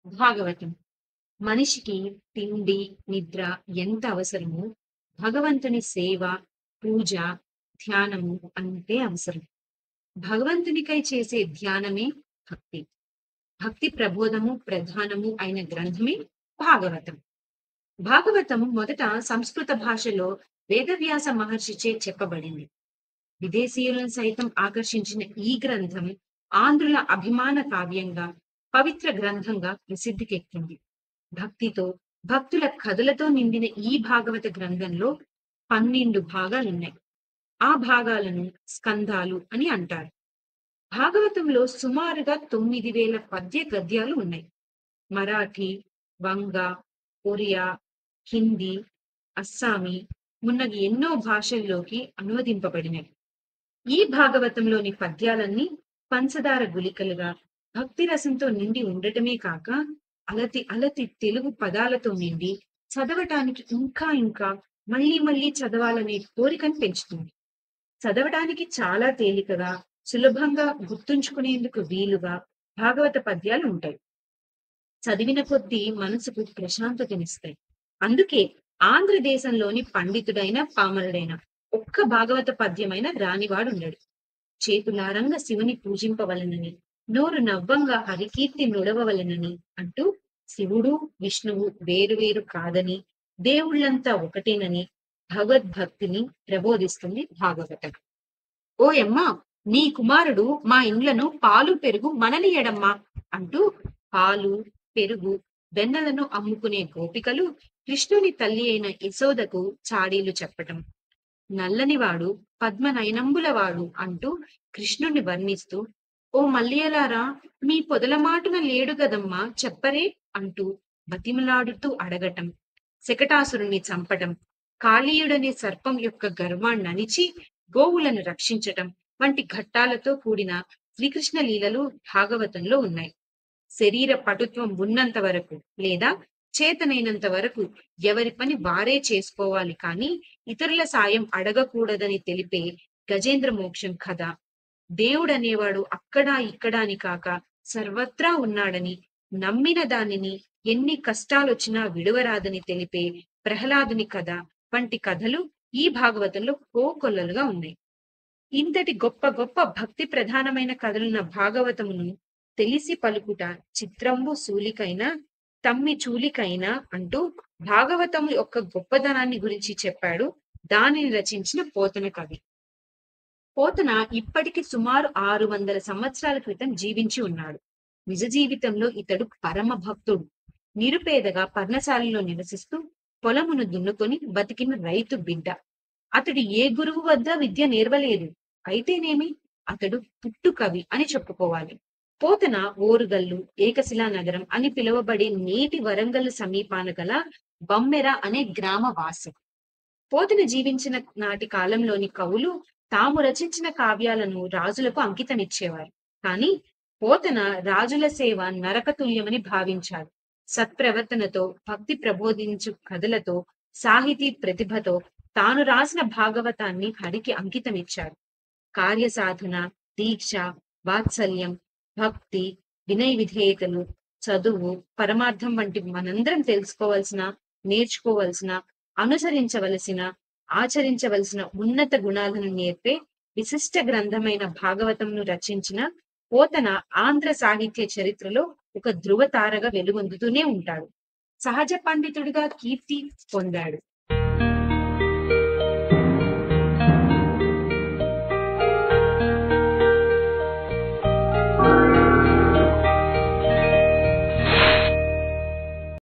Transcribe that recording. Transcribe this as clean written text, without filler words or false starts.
భాగవతం మనిషికి తిండి, నిద్ర ఎంత అవసరమో భగవంతుని సేవ, పూజ, ధ్యానము అంతే అవసరం. భగవంతునికై చేసే ధ్యానమే భక్తి. భక్తి ప్రబోధము ప్రధానము అయిన గ్రంథమే భాగవతం. భాగవతం మొదట సంస్కృత భాషలో వేదవ్యాస మహర్షిచే చెప్పబడింది. విదేశీయులను సైతం ఆకర్షించిన ఈ గ్రంథం ఆంధ్రుల అభిమాన కావ్యంగా, పవిత్ర గ్రంథంగా ప్రసిద్ధికెక్కింది. భక్తితో, భక్తుల కథలతో నిండిన ఈ భాగవత గ్రంథంలో 12 భాగాలున్నాయి. ఆ భాగాలను స్కంధాలు అని అంటారు. భాగవతంలో సుమారుగా 9,000 పద్య గద్యాలు ఉన్నాయి. మరాఠీ, వంగ, ఒరియా, హిందీ, అస్సామీ మున్నగు ఎన్నో భాషల్లోకి అనువదింపబడినవి. ఈ భాగవతంలోని పద్యాలన్నీ పంచదార గుళికలుగా భక్తి రసంతో నిండి ఉండటమే కాక అలతి అలతి తెలుగు పదాలతో నిండి చదవటానికి ఇంకా ఇంకా మళ్ళీ మళ్ళీ చదవాలనే కోరికను పెంచుతుంది. చదవటానికి చాలా తేలికగా, సులభంగా గుర్తుంచుకునేందుకు వీలుగా భాగవత పద్యాలు ఉంటాయి. చదివిన కొద్దీ మనసుకు ప్రశాంతతనిస్తాయి. అందుకే ఆంధ్రదేశంలోని పండితుడైన పామరుడైన ఒక్క భాగవత పద్యమైన రానివాడుండడు. చేతులారంగా శివుని పూజింపవలెనని, నోరు నవ్వంగా హరికీర్తి నుడవవలెనని అంటూ శివుడు, విష్ణువు వేరువేరు కాదని, దేవుళ్ళంతా ఒకటేనని భగవద్భక్తిని ప్రబోధిస్తుంది భాగవతం. ఓయమ్మా, నీ కుమారుడు మా ఇండ్లను పాలు పెరుగు మనలియడమ్మా అంటూ పాలు, పెరుగు, వెన్నలను అమ్ముకునే గోపికలు కృష్ణుని తల్లి అయిన యశోదకు చాడీలు చెప్పటం. నల్లనివాడు పద్మనయనంబులవాడు అంటూ కృష్ణుణ్ణి వర్ణిస్తూ, ఓ మల్లియలారా, మీ పొదల మాటున లేడు గదమ్మా చెప్పరే అంటూ బతిమలాడుతూ అడగటం. శకటాసురుణ్ణి చంపటం, కాళీయుడనే సర్పం యొక్క గర్వాన్నణిచి గోవులను రక్షించటం వంటి ఘట్టాలతో కూడిన శ్రీకృష్ణ లీలలు భాగవతంలో ఉన్నాయి. శరీర పటుత్వం ఉన్నంత వరకు లేదా చేతనైనంత వరకు ఎవరి పని వారే చేసుకోవాలి కానీ ఇతరుల సాయం అడగకూడదని తెలిపే గజేంద్ర మోక్షం కథ. దేవుడనేవాడు అక్కడా ఇక్కడా అని కాక సర్వత్రా ఉన్నాడని, నమ్మిన దానిని ఎన్ని కష్టాలొచ్చినా విడువరాదని తెలిపే ప్రహ్లాదుని కథ వంటి కథలు ఈ భాగవతంలో కోకొల్లలుగా ఉన్నాయి. ఇంతటి గొప్ప గొప్ప భక్తి ప్రధానమైన కథలున్న భాగవతమును తెలిసి పలుకుట చిత్రంబు సూలికైనా తమ్మి చూలికైనా అంటూ భాగవతము యొక్క గొప్పదనాన్ని గురించి చెప్పాడు దానిని రచించిన పోతన కవి. పోతన ఇప్పటికి సుమారు 600 సంవత్సరాల క్రితం జీవించి ఉన్నాడు. నిజ జీవితంలో ఇతడు పరమ భక్తుడు. నిరుపేదగా పర్ణశాలలో నివసిస్తూ పొలమును దున్నుకొని బతికిన రైతు బిడ్డ. అతడు ఏ గురువు వద్ద విద్య నేర్వలేదు. అయితేనేమి, అతడు పుట్టు కవి అని చెప్పుకోవాలి. పోతన ఓరుగల్లు, ఏకశిలా నగరం అని పిలువబడే నేటి వరంగల్ సమీపాన గల బమ్మెర అనే గ్రామ వాసి. పోతన జీవించిన నాటి కాలంలోని కవులు తాము రచించిన కావ్యాలను రాజులకు అంకితమిచ్చేవారు. కానీ పోతన రాజుల సేవ నరకతుల్యమని భావించాడు. సత్ప్రవర్తనతో, భక్తి ప్రబోధించు కథలతో, సాహితీ ప్రతిభతో తాను రాసిన భాగవతాన్ని హరికి అంకితమిచ్చాడు. కార్యసాధన, దీక్ష, వాత్సల్యం, భక్తి, వినయ విధేయతలు, చదువు, పరమార్థం వంటి మనందరం తెలుసుకోవలసిన, నేర్చుకోవలసిన, అనుసరించవలసిన, ఆచరించవలసిన ఉన్నత గుణాలను నేర్పే విశిష్ట గ్రంథమైన భాగవతంను రచించిన పోతన ఆంధ్ర సాహిత్య చరిత్రలో ఒక ధృవతారగా వెలుగొందుతూనే ఉంటాడు. సహజ పండితుడిగా కీర్తి పొందాడు.